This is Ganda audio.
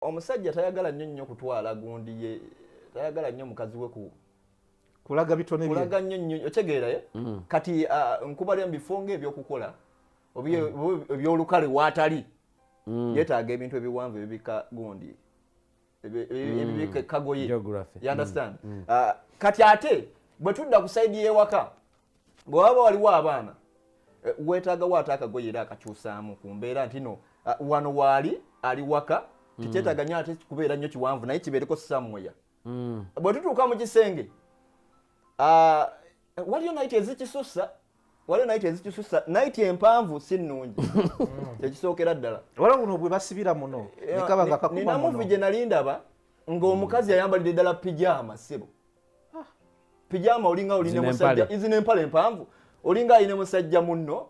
omusajja tayagala nnyo kutwala gundi ye, tayagala nnyo mukazi we kulaga bitone bye, kulaga nnyo otegeera kati nkubali mbifonge ebyokukola ebyolukale watali yetaaga ebintu ebiwanvu ebibika gundi ebibika kagoye, you understand? Kati ate bwe tudda ku side y'ewaka ng'oba waliwo abaana weetaaga waata akagoye era akakyusaamu ku mbeera nti no wano waali ali waka tekyetaaga nnyo ate kubeera nnyo kiwanvu naye kibeereko somewhere. Bwe tutuuka mu kisenge waliyo naiti ezikisusa, naiti empanvu si nnungi tekisookera ddala. Wala buno bwe basibira muno nekaba nga kakuma muno. Nina muvi gye nali ndaba ng'omukazi ayambalidde ddala pijama ssebo. Pijama olinga oline musajja izina empale empanvu olinga ayine musajja munno